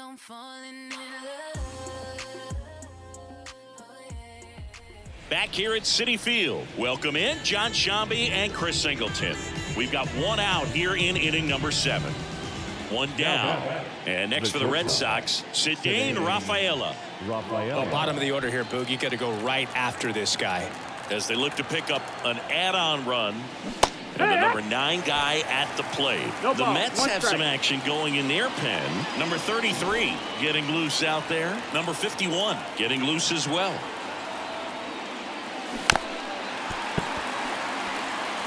I'm falling in love. Back here at Citi Field, welcome in John Shambi and Chris Singleton. We've got one out here in inning number 7. One down. And next for the Red Sox, Cedane Rafaela. Bottom of the order here, Boog. You got to go right after this guy. As they look to pick up an add-on run. And the number 9 guy at the plate. The Mets have some action going in their pen. Number 33 getting loose out there. Number 51 getting loose as well.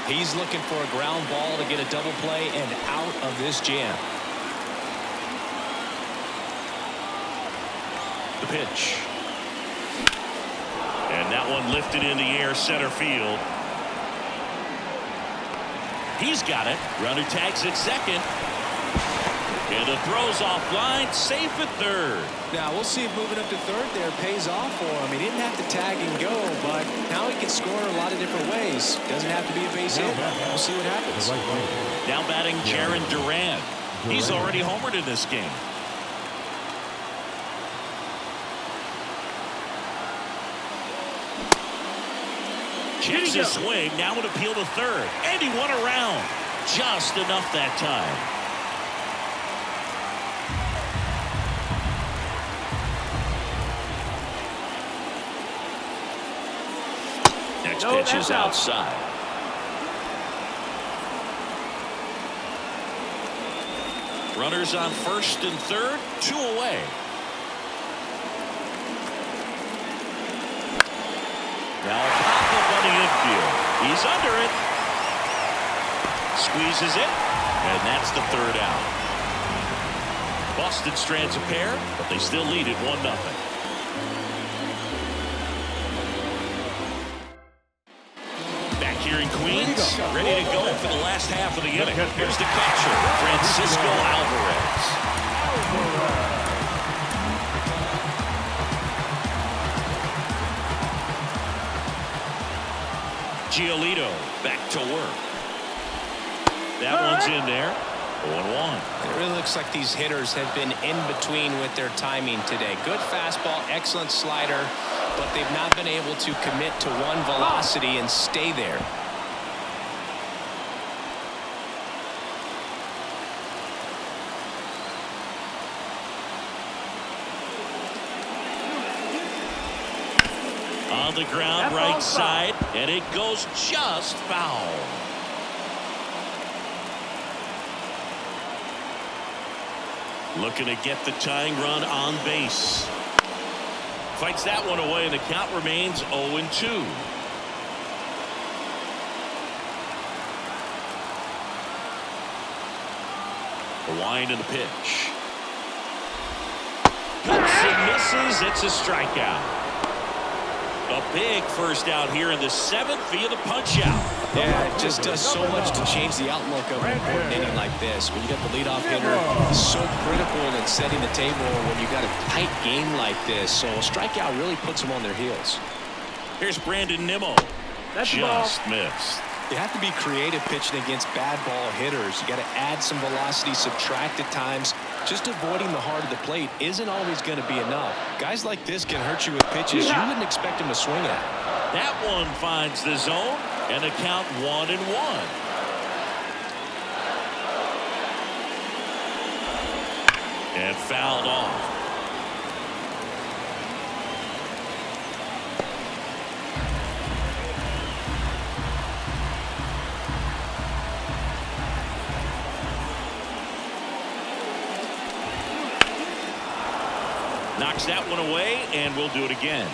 He's looking for a ground ball to get a double play and out of this jam. The pitch. And that one lifted in the air, center field. He's got it. Runner tags at second. And the throw's offline, safe at third. Now we'll see if moving up to third there pays off for him. He didn't have to tag and go, but now he can score a lot of different ways. Doesn't have to be a base hit. We'll see what happens. Now batting Jaron Duran. He's already homered in this game. Chips his swing. Now would appeal to third. And he won around. Just enough that time. Next pitch is outside. Runners on first and third, 2 away. Now a pop-up on the infield. He's under it. Squeezes it, and that's the third out. Boston strands a pair, but they still lead it 1-0. Here in Queens, ready to go for the last half of the inning. Here's the catcher, Francisco Alvarez. Giolito back to work. That one's in there. 0-1. It really looks like these hitters have been in between with their timing today. Good fastball, excellent slider, but they've not been able to commit to one velocity and stay there. On the ground, right side, and it goes just foul. Looking to get the tying run on base. Fights that one away, and the count remains 0-2. The wind and the pitch. Cuts and misses. It's a strikeout. A big first out here in the 7th via the punch-out. Yeah, it just does so much to change the outlook of an important inning like this. When you got the leadoff hitter, so critical in setting the table when you got a tight game like this. So a strikeout really puts them on their heels. Here's Brandon Nimmo. Just missed. You have to be creative pitching against bad ball hitters. You got to add some velocity, subtract at times. Just avoiding the heart of the plate isn't always going to be enough. Guys like this can hurt you with pitches you wouldn't expect them to swing at. That one finds the zone, and the count 1-1. And fouled off. Knocks that one away, and we'll do it again.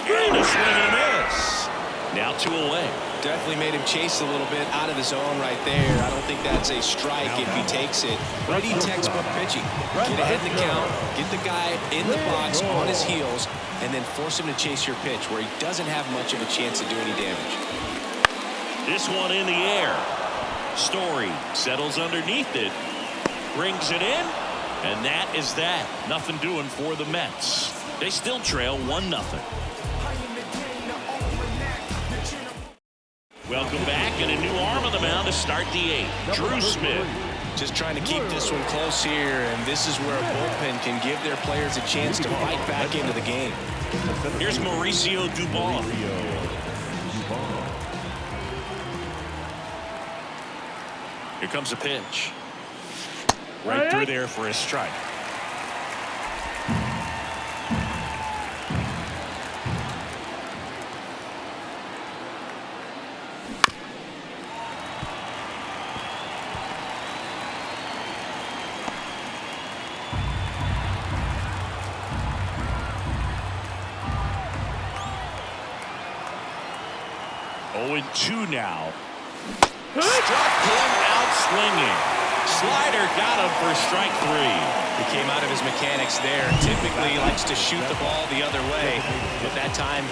And a swing and a miss. Now 2 away. Definitely made him chase a little bit out of the zone right there. I don't think that's a strike if he takes it. Pretty textbook pitching. Get ahead in the count, get the guy in the box on his heels, and then force him to chase your pitch where he doesn't have much of a chance to do any damage. This one in the air. Story settles underneath it. Brings it in. And that is that. Nothing doing for the Mets. They still trail 1-0. Welcome back, and a new arm on the mound to start the eighth. Drew Smith. Just trying to keep this one close here, and this is where a bullpen can give their players a chance to fight back into the game. Here's Mauricio Dubon. Here comes a pitch. Right through there for a strike. Oh, and 2 now. Struck him out swinging. Slider got him for strike 3. He came out of his mechanics there. Typically, he likes to shoot the ball the other way, but that time,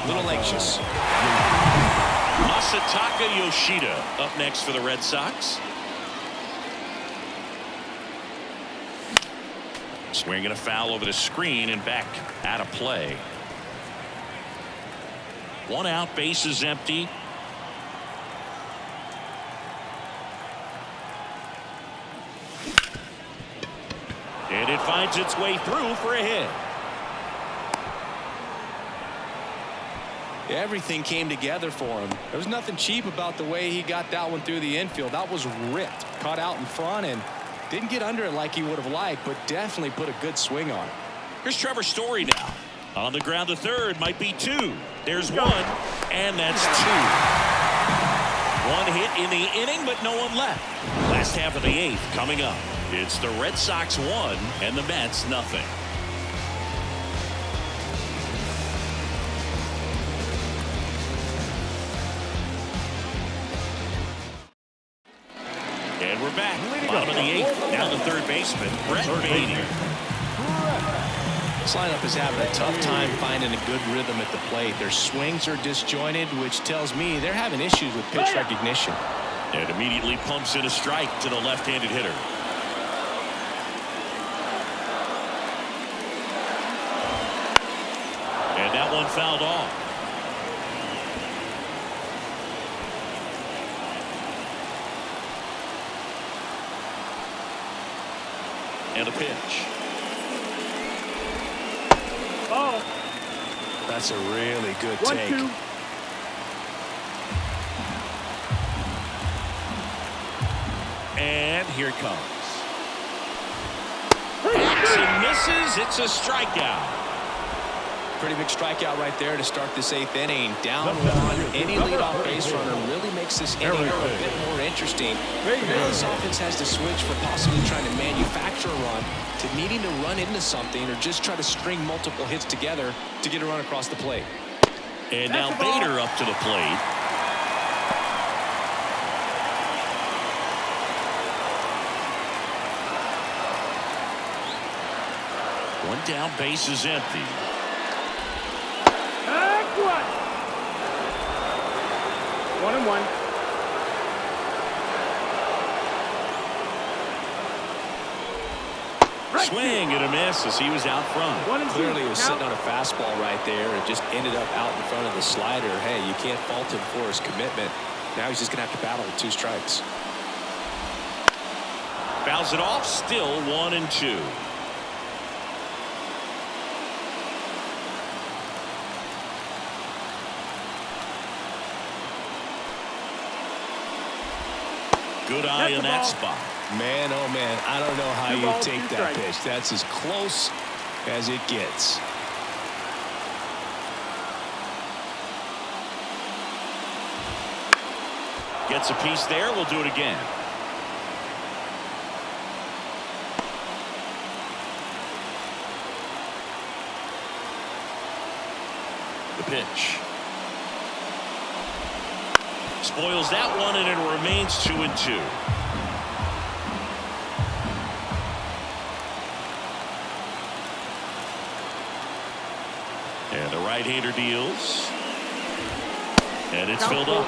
a little anxious. Masataka Yoshida up next for the Red Sox. Swinging a foul over the screen and back out of play. 1 out, bases empty. And it finds its way through for a hit. Everything came together for him. There was nothing cheap about the way he got that one through the infield. That was ripped, caught out in front, and didn't get under it like he would have liked, but definitely put a good swing on it. Here's Trevor Story now. On the ground to third, might be 2. There's 1, and that's 2. 1 hit in the inning, but no one left. Last half of the 8th coming up. It's the Red Sox 1 and the Mets nothing. And we're back. Bottom of the 8th. Down to third baseman, Brett Baty. This lineup is having a tough time finding a good rhythm at the plate. Their swings are disjointed, which tells me they're having issues with pitch recognition. And immediately pumps in a strike to the left-handed hitter. And that one fouled off. And a pitch. Oh, That's a really good 1-2. take. And here it comes. Hits and misses. It's a strikeout. Pretty big strikeout right there to start this 8th inning. Down 1. Any leadoff base runner really makes this inning a bit more interesting. Now this offense has to switch from possibly trying to manufacture a run to needing to run into something or just try to string multiple hits together to get a run across the plate. And now Bader up to the plate. One down, base is empty. What? 1-1. Swing and a miss as he was out front. Clearly he was sitting on a fastball right there and just ended up out in front of the slider. Hey, you can't fault him for his commitment. Now he's just going to have to battle with 2 strikes. Fouls it off, still 1-2. Good eye on that spot. Man, oh man, I don't know how you take that pitch. That's as close as it gets. Gets a piece there. We'll do it again. The pitch. Spoils that one, and it remains 2-2. And the right-hander deals. And it's filled up.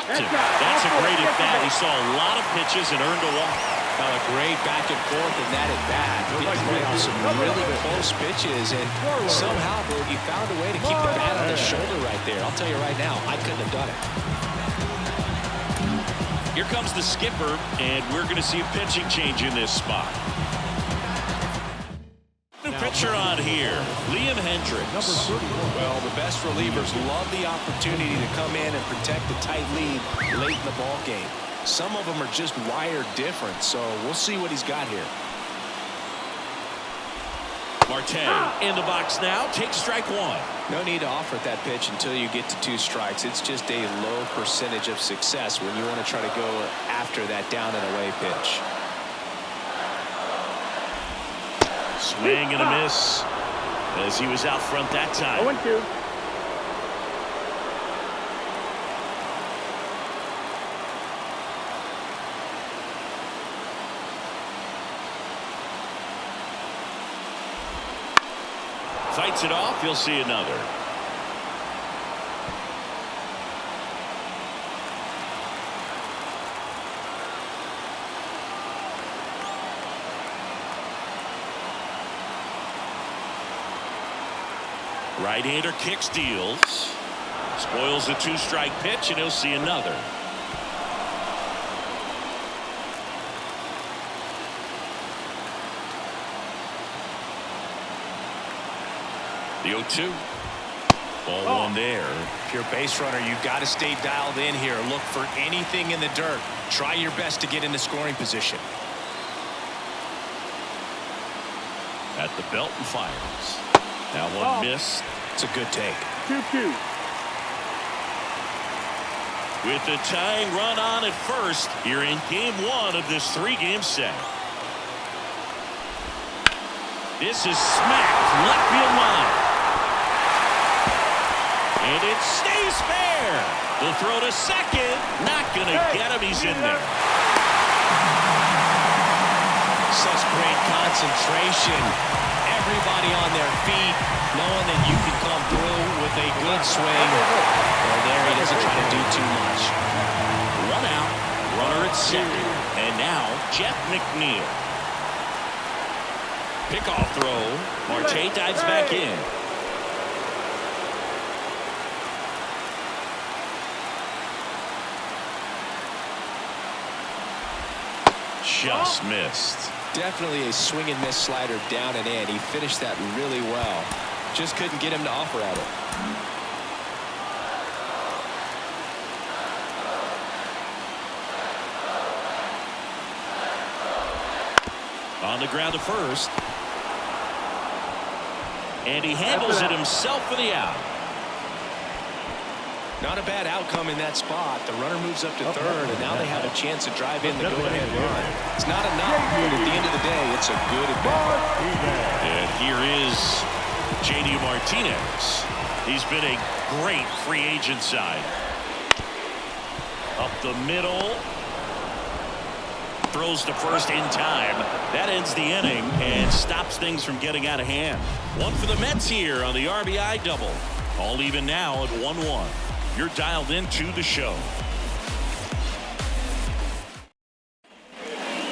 walked him. That's a great at bat. He saw a lot of pitches and earned a walk. A great back and forth in that at bat. Getting some really close pitches, and somehow he found a way to keep the bat on his shoulder right there. I'll tell you right now, I couldn't have done it. Here comes the skipper, and we're going to see a pitching change in this spot. New pitcher on here, Liam Hendricks. Well, the best relievers love the opportunity to come in and protect the tight lead late in the ball game. Some of them are just wired different, so we'll see what he's got here. Marte in the box now, takes strike one. No need to offer that pitch until you get to 2 strikes. It's just a low percentage of success when you want to try to go after that down and away pitch. Swing and a miss as he was out front that time. 0-2. Fights it off. You'll see another. Right-hander kicks, deals. Spoils the 2-strike pitch, and he'll see another. The 0-2. Ball one there. If you're a base runner, you've got to stay dialed in here. Look for anything in the dirt. Try your best to get into scoring position. At the belt and fires. That one missed. It's a good take. 2-2. With the tying run on at first, here in game 1 of this 3-game set. This is smacked left field line. And it stays fair. The throw to second. Not going to get him. He's in there. Such great concentration. Everybody on their feet, knowing that you can come through with a good swing. Well, there he doesn't try to do too much. One out. Runner at second. And now Jeff McNeil. Pickoff throw. Marte dives back in. Just missed. Definitely a swing and miss slider down and in. He finished that really well. Just couldn't get him to offer at it. On the ground to first. And he handles it himself for the out. Not a bad outcome in that spot. The runner moves up to third, and now they have a chance to drive in the go-ahead run. It's not enough, but at the end of the day, it's a good at-bat. And here is J.D. Martinez. He's been a great free agent side. Up the middle. Throws to first in time. That ends the inning and stops things from getting out of hand. One for the Mets here on the RBI double. All even now at 1-1. You're dialed into the show.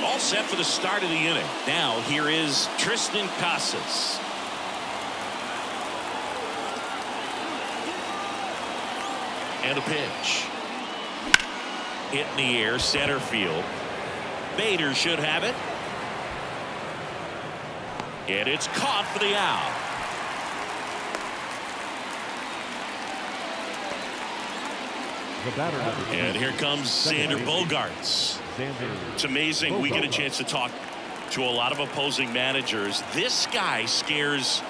All set for the start of the inning. Now here is Tristan Casas. And a pitch. Hit in the air, center field. Bader should have it. And it's caught for the out. And here comes Xander Bogaerts. It's amazing. We get a chance to talk to a lot of opposing managers. This guy scares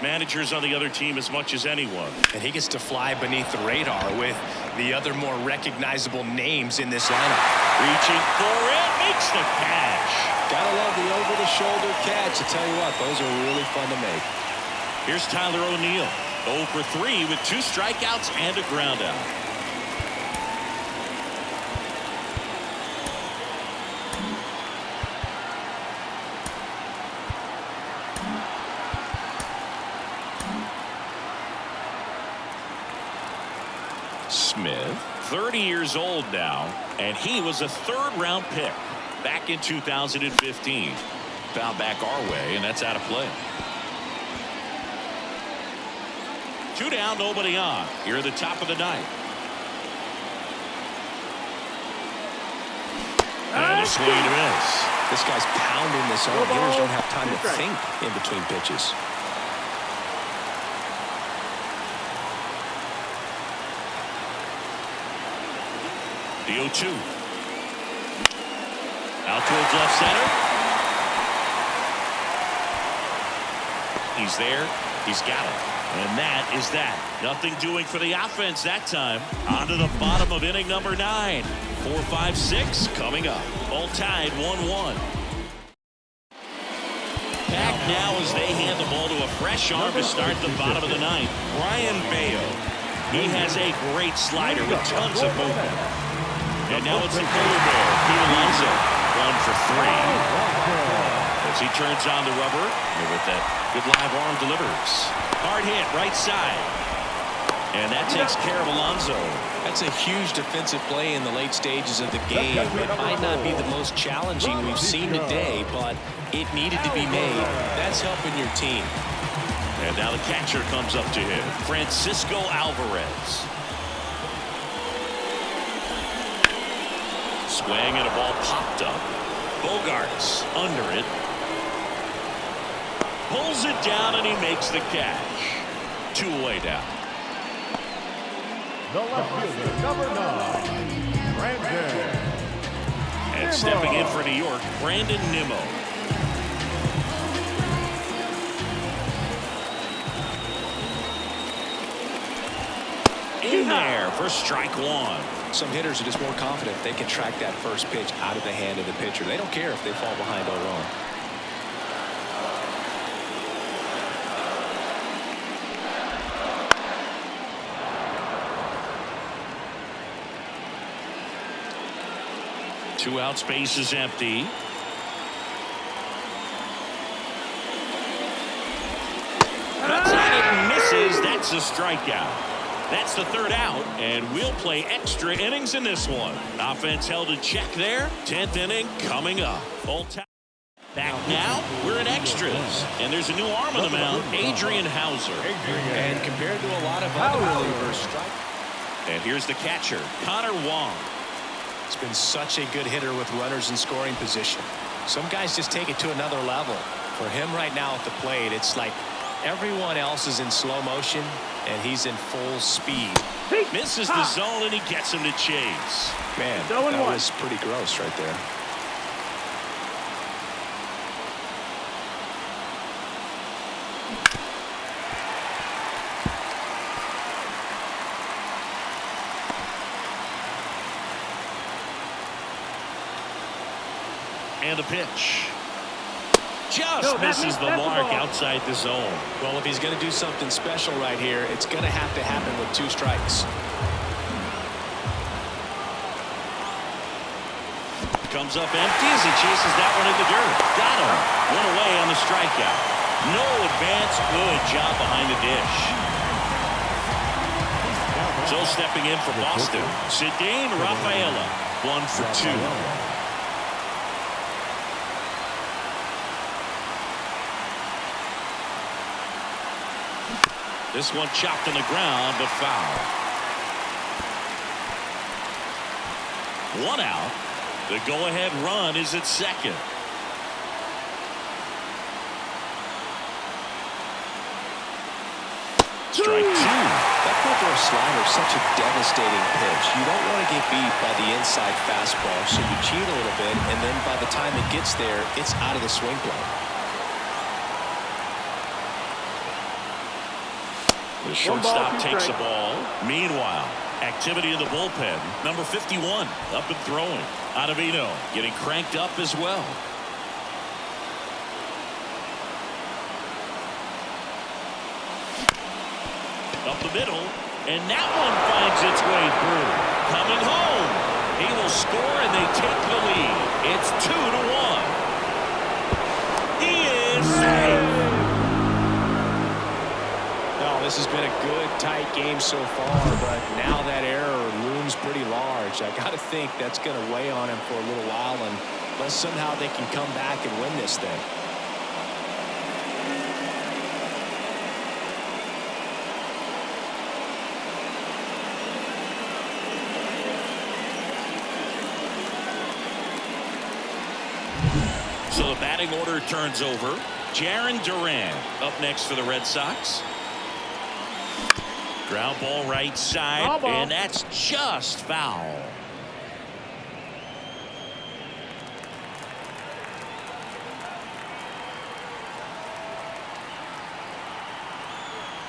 managers on the other team as much as anyone. And he gets to fly beneath the radar with the other more recognizable names in this lineup. Reaching for it, makes the catch. Gotta love the over-the-shoulder catch. I tell you what, those are really fun to make. Here's Tyler O'Neill. 0 for 3 with 2 strikeouts and a ground out. Smith 30 years old now, and he was a third-round pick back in 2015. Found back our way, and that's out of play. 2 down, nobody on. Here at the top of the ninth. And a swing and a miss. This guy's pounding this zone. Hitters don't have time to think in between pitches. The 0-2. Out towards left center. He's there. He's got it. And that is that. Nothing doing for the offense that time. On to the bottom of inning number 9. 4, 5, 6 coming up. All tied 1-1. Back now as they hand the ball to a fresh arm to start the bottom of the 9th. Brian Bayo. He has a great slider with tons of movement. And now it's a polar bear. Alonso. 1 for 3. As he turns on the rubber, and with that good live arm delivers. Hard hit, right side. And that takes care of Alonso. That's a huge defensive play in the late stages of the game. It might not be the most challenging we've seen today, but it needed to be made. That's helping your team. And now the catcher comes up to him, Francisco Alvarez. Swing and a ball popped up. Bogarts under it. Pulls it down and he makes the catch. 2 away down. The left fielder, number 9, Brandon. And stepping in for New York, Brandon Nimmo. In there for strike 1. Some hitters are just more confident they can track that first pitch out of the hand of the pitcher. They don't care if they fall behind 0-1. Two out, space is empty. Cuts at it and misses. That's a strikeout. That's the 3rd out, and we'll play extra innings in this one. Offense held in check there. 10th inning coming up. Full time. Back now, we're in extras, and there's a new arm on the mound, Adrian Hauser. And compared to a lot of other relievers, and here's the catcher, Connor Wong. It's been such a good hitter with runners in scoring position. Some guys just take it to another level. For him right now at the plate, it's like everyone else is in slow motion, and he's in full speed. Misses the zone, and he gets him to chase. Man, that was pretty gross right there. And a pitch. Just misses the mark outside the zone. Well, if he's going to do something special right here, it's going to have to happen with 2 strikes. Comes up empty as he chases that one in the dirt. Got him. 1 away on the strikeout. No advance. Good job behind the dish. So stepping in for Boston, Cedane Rafaela. 1 for 2. This one chopped on the ground, but foul. 1 out. The go-ahead run is at second. Strike 2. That four-door slider is such a devastating pitch. You don't want to get beat by the inside fastball, so you cheat a little bit, and then by the time it gets there, it's out of the swing plane. The shortstop takes the ball. Meanwhile, activity in the bullpen. Number 51 up and throwing. Ottavino getting cranked up as well. Up the middle, and that one finds its way through. Coming home. He will score, and they take the lead. It's 2-1. He is safe. This has been a good, tight game so far, but now that error looms pretty large. I got to think that's going to weigh on him for a little while, unless somehow they can come back and win this thing. So the batting order turns over. Jarren Duran up next for the Red Sox. Ground ball right side, and that's just foul.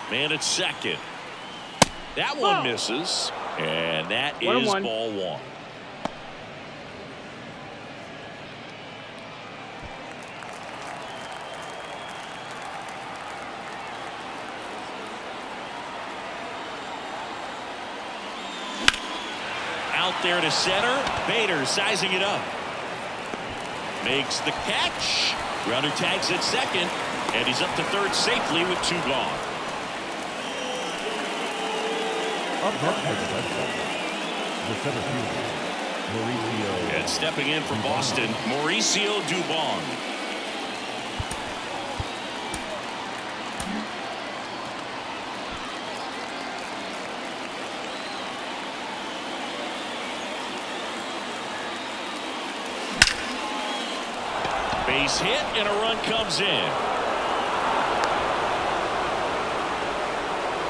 Man at second. That one misses, and that is ball one. Out there to center. Bader sizing it up. Makes the catch. Runner tags at second. And he's up to third safely with 2 gone. Up next for the Red Sox, the center fielder, Mauricio. And stepping in from Boston, Mauricio Dubon. Base hit and a run comes in.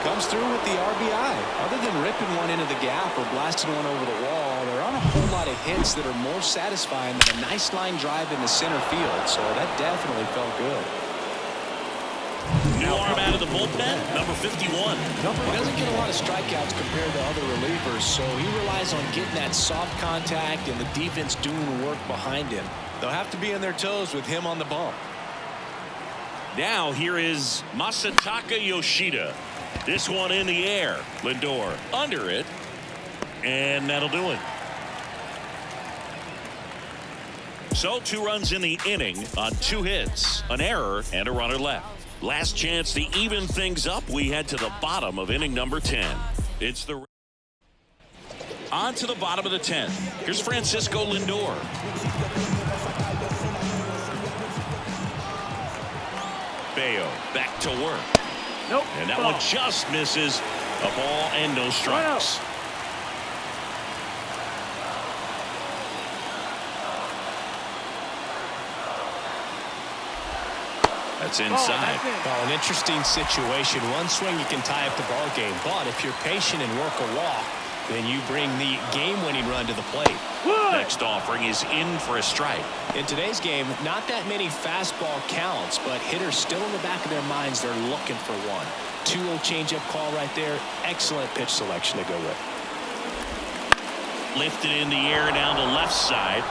Comes through with the RBI. Other than ripping one into the gap or blasting one over the wall, there aren't a whole lot of hits that are more satisfying than a nice line drive in the center field. So that definitely felt good. New arm out of the bullpen, number 51. He doesn't get a lot of strikeouts compared to other relievers, so he relies on getting that soft contact and the defense doing work behind him. They'll have to be on their toes with him on the bump. Now here is Masataka Yoshida. This one in the air. Lindor under it, and that'll do it. So 2 runs in the inning on 2 hits, an error, and a runner left. Last chance to even things up. We head to the bottom of inning number 10. It's the on to the bottom of the 10th. Here's Francisco Lindor. Bayo back to work. Nope. And that one just misses. A ball and no strikes. That's inside. Well, an interesting situation. One swing you can tie up the ball game, but if you're patient and work a walk, then you bring the game-winning run to the plate. Next offering is in for a strike. In today's game, not that many fastball counts, but hitters still in the back of their minds, they're looking for one. 2-0 changeup call right there. Excellent pitch selection to go with. Lifted in the air down the left side.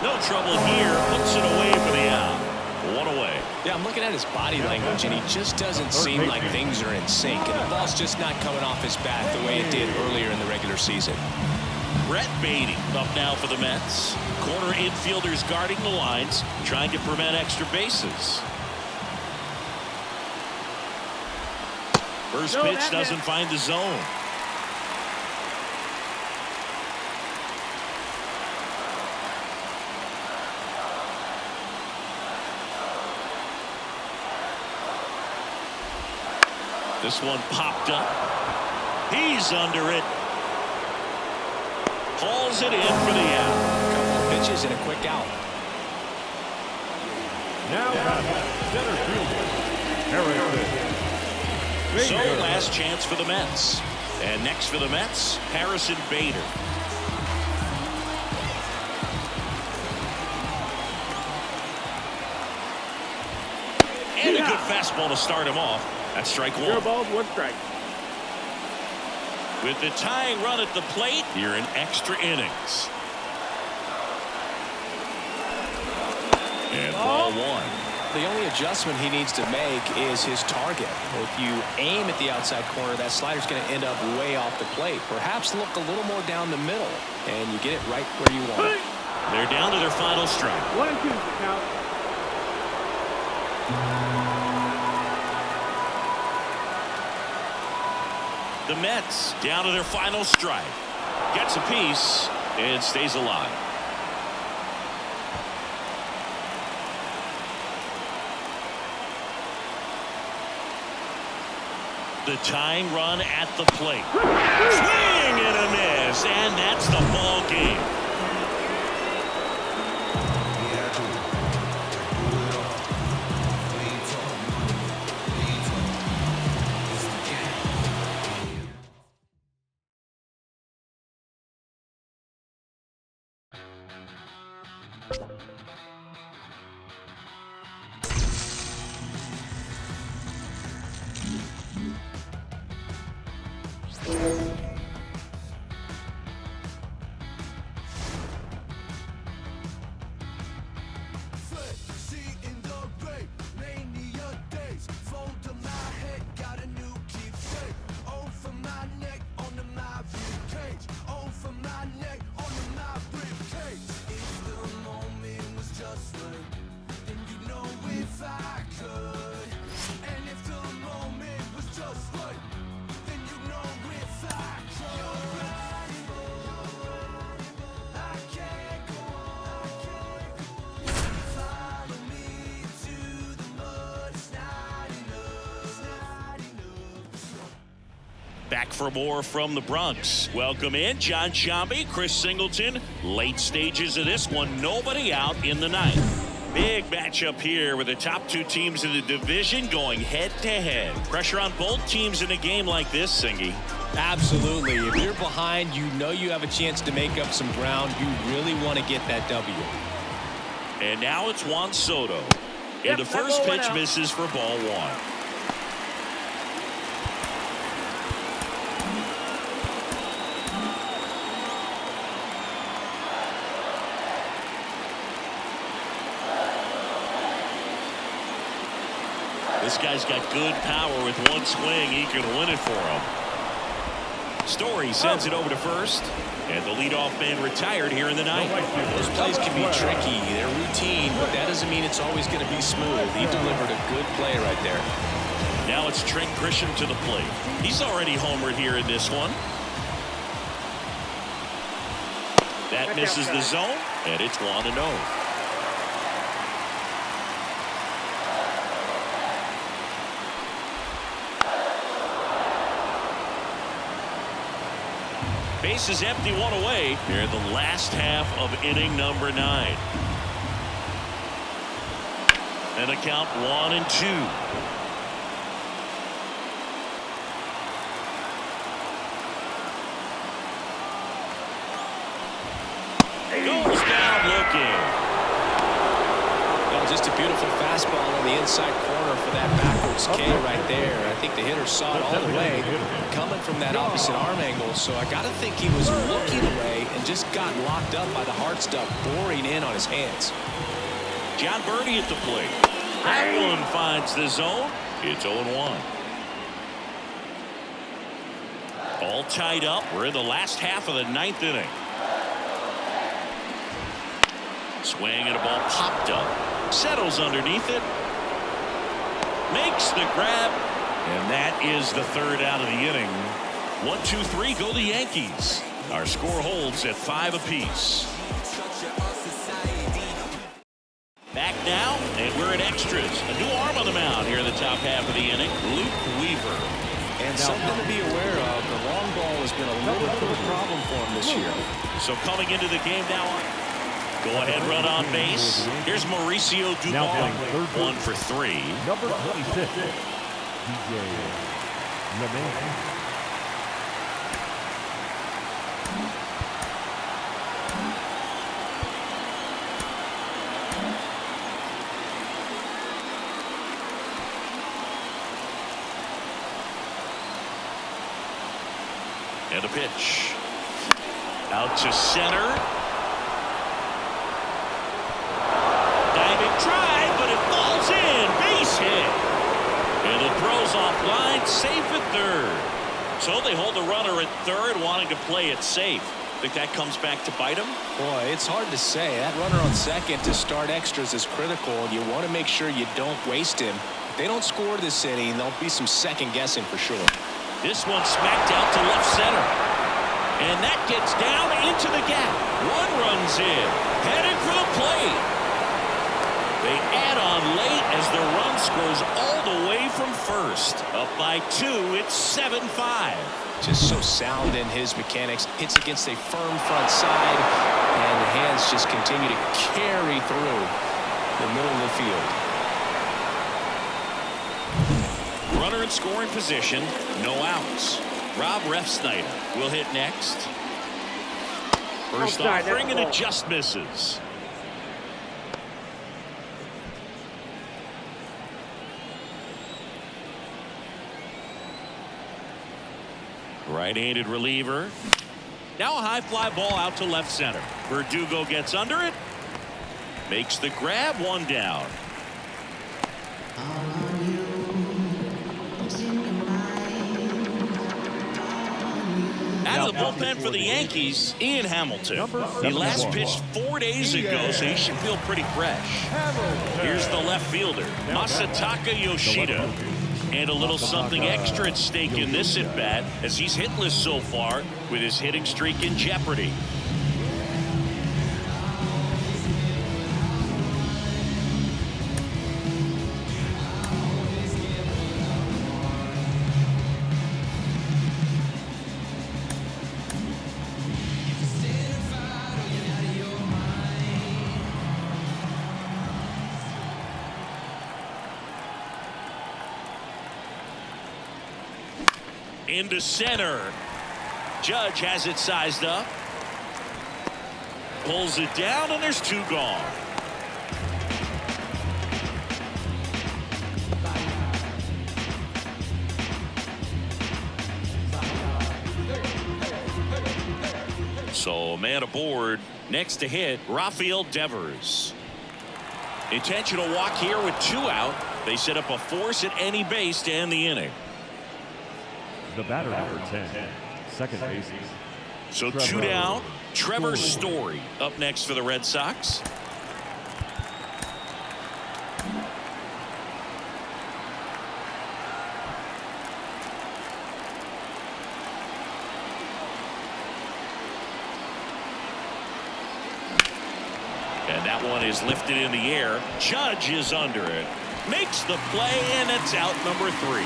No trouble here. Puts it away for the out. 1 away. Yeah, I'm looking at his body language, and he just doesn't seem like things are in sync. And the ball's just not coming off his bat the way it did earlier in the regular season. Brett Baty up now for the Mets. Corner infielders guarding the lines, trying to prevent extra bases. First pitch doesn't find the zone. This one popped up. He's under it. Hauls it in for the out. A couple of pitches and a quick out. Now center fielder, Harrison. So last chance for the Mets. And next for the Mets, Harrison Bader. And a good fastball to start him off. That's strike 1. 0 balls, 1 strike. With the tying run at the plate, you're in extra innings. And ball 1. The only adjustment he needs to make is his target. If you aim at the outside corner, that slider's going to end up way off the plate. Perhaps look a little more down the middle, and you get it right where you want it. They're down to their final strike. 1 and 2 count. The Mets down to their final strike. Gets a piece and stays alive. The tying run at the plate. Swing and a miss, and that's the ball game. Back for more from the Bronx. Welcome in John Sciambi, Chris Singleton. Late stages of this one. Nobody out in the ninth. Big matchup here with the top two teams in the division going head-to-head. Pressure on both teams in a game like this, Singy. Absolutely. If you're behind, you know you have a chance to make up some ground. You really want to get that W. And now it's Juan Soto. And the first pitch misses for ball one. This guy's got good power. With one swing, he can win it for him. Story sends it over to first, and the leadoff man retired here in the ninth. Those plays can be tricky. They're routine, but that doesn't mean it's always going to be smooth. He delivered a good play right there. Now it's Trent Grisham to the plate. He's already homered here in this one. That misses the zone, and it's 1-0. Base is empty, one away here in the last half of inning number 9. And a count 1-2. Goes down looking. Well, just a beautiful fastball on the inside corner for that backwards K right there. I think the hitter saw it all the way coming from that opposite arm angle, so I got to think he was looking away and just got locked up by the hard stuff boring in on his hands. John Birdie at the plate. That one finds the zone. It's 0-1. All tied up. We're in the last half of the 9th inning. Swing and a ball popped up. Settles underneath it. Makes the grab. And that is the third out of the inning. 1-2-3 go the Yankees. Our score holds at 5 apiece. Back now, and we're in extras. A new arm on the mound here in the top half of the inning. Luke Weaver. And something to be aware of, the long ball has been a little bit of a problem for him this year. So coming into the game now, go ahead run on base. Here's Mauricio Dubon. 1 for 3. Number 26, DJ LeMay. And a pitch. Out to center. Diving try, but it falls in. Base hit. And it throws off line, safe at third. So they hold the runner at third, wanting to play it safe. Think that comes back to bite him? Boy, it's hard to say. That runner on second to start extras is critical. You want to make sure you don't waste him. If they don't score this inning, there'll be some second guessing for sure. This one smacked out to left center. And that gets down into the gap. One runs in. Headed for the plate. They add on late as the run scores all the way from first. Up by 2, it's 7-5. Just so sound in his mechanics. Hits against a firm front side. And the hands just continue to carry through the middle of the field. Runner in scoring position. No outs. Rob Refsnyder will hit next. First offering and it just misses. Right-handed reliever. Now a high fly ball out to left center. Verdugo gets under it. Makes the grab, one down. Out of the bullpen for the Yankees, Ian Hamilton. He last pitched 4 days ago, so he should feel pretty fresh. Here's the left fielder, Masataka Yoshida. And a little something extra at stake in this at-bat as he's hitless so far with his hitting streak in jeopardy. Into center. Judge has it sized up. Pulls it down, and there's 2 gone. So man aboard. Next to hit, Rafael Devers. Intentional walk here with 2 out. They set up a force at any base to end the inning. The batter number 10, second baseman. So 2 down. Trevor Story up next for the Red Sox. And that one is lifted in the air. Judge is under it. Makes the play, and it's out number 3.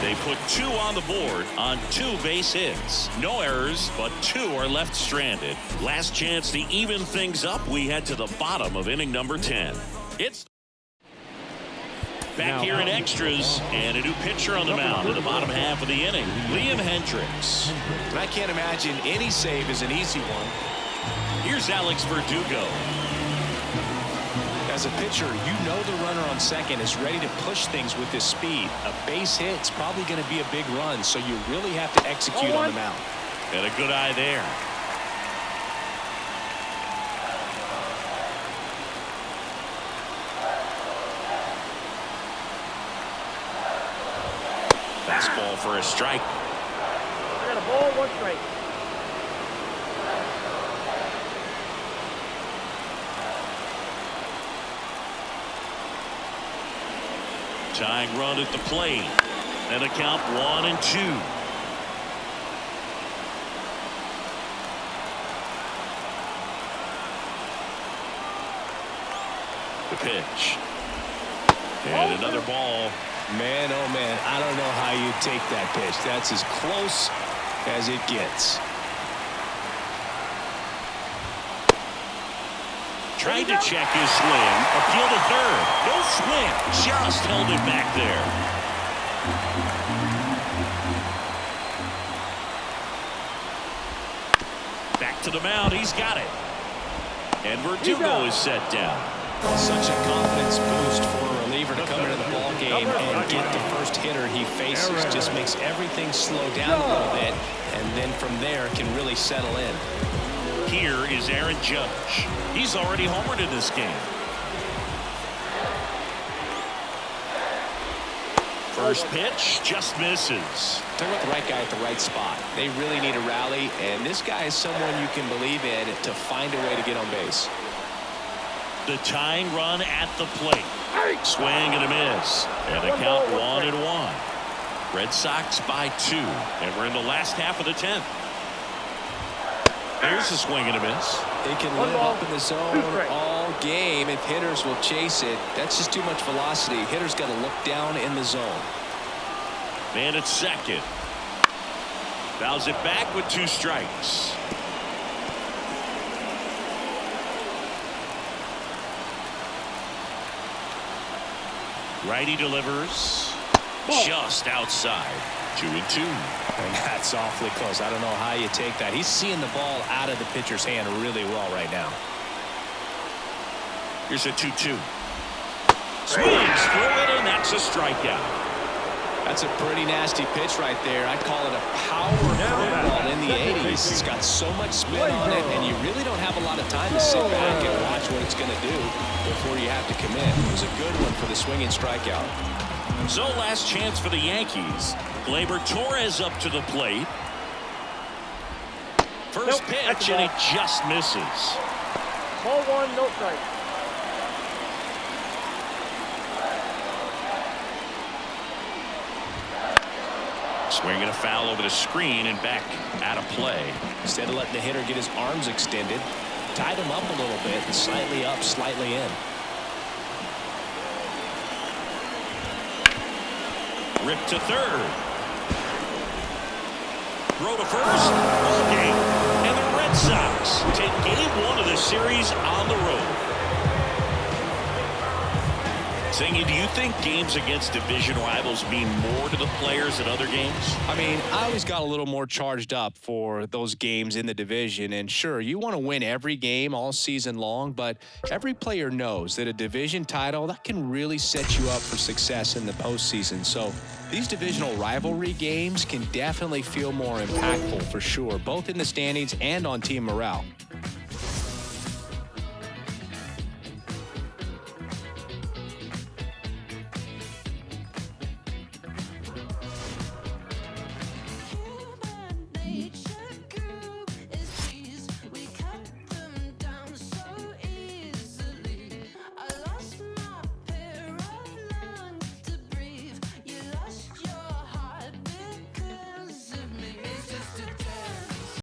They put 2 on the board on 2 base hits. No errors, but 2 are left stranded. Last chance to even things up. We head to the bottom of inning number 10. It's back here in extras, and a new pitcher on the mound in the bottom half of the inning, Liam Hendricks. And I can't imagine any save is an easy one. Here's Alex Verdugo. As a pitcher, you know the runner on second is ready to push things with his speed. A base hit's probably going to be a big run, so you really have to execute on the mound. And a good eye there. Fastball for a strike. I got a ball, 1 strike. Tying run at the plate. And a count 1-2. The pitch. And another ball. Man, oh man, I don't know how you take that pitch. That's as close as it gets. Tried to check his swing. Appeal to third. No swing. Just held it back there. Back to the mound. He's got it. And Verdugo is set down. Such a confidence boost for a reliever to come into the ball game and get the first hitter he faces. Just makes everything slow down a little bit, and then from there can really settle in. Here is Aaron Judge. He's already homered in this game. First pitch just misses. Talk about the right guy at the right spot. They really need a rally, and this guy is someone you can believe in to find a way to get on base. The tying run at the plate. Swing and a miss. And a count 1-1. Red Sox by 2. And we're in the last half of the 10th. There's a swing and a miss. They can live up in the zone all game if hitters will chase it. That's just too much velocity. Hitters got to look down in the zone. Man at second. Fouls it back with 2 strikes. Righty delivers. Just outside. 2-2. And that's awfully close. I don't know how you take that. He's seeing the ball out of the pitcher's hand really well right now. Here's a 2-2. Swings through it, and that's a strikeout. That's a pretty nasty pitch right there. I'd call it a power curveball in the 80s. It's got so much spin on it, and you really don't have a lot of time to sit back and watch what it's going to do before you have to commit. It was a good one for the swinging strikeout. So last chance for the Yankees. Gleyber Torres up to the plate. First pitch, and it just misses. Ball 1, no strike. Swinging a foul over the screen and back out of play. Instead of letting the hitter get his arms extended, tied him up a little bit and slightly up, slightly in. Rip to third. Throw to first. Ball game. And the Red Sox take game 1 of the series on the road. Singy, do you think games against division rivals mean more to the players than other games? I mean, I always got a little more charged up for those games in the division. And sure, you want to win every game all season long, but every player knows that a division title, that can really set you up for success in the postseason. So these divisional rivalry games can definitely feel more impactful for sure, both in the standings and on team morale.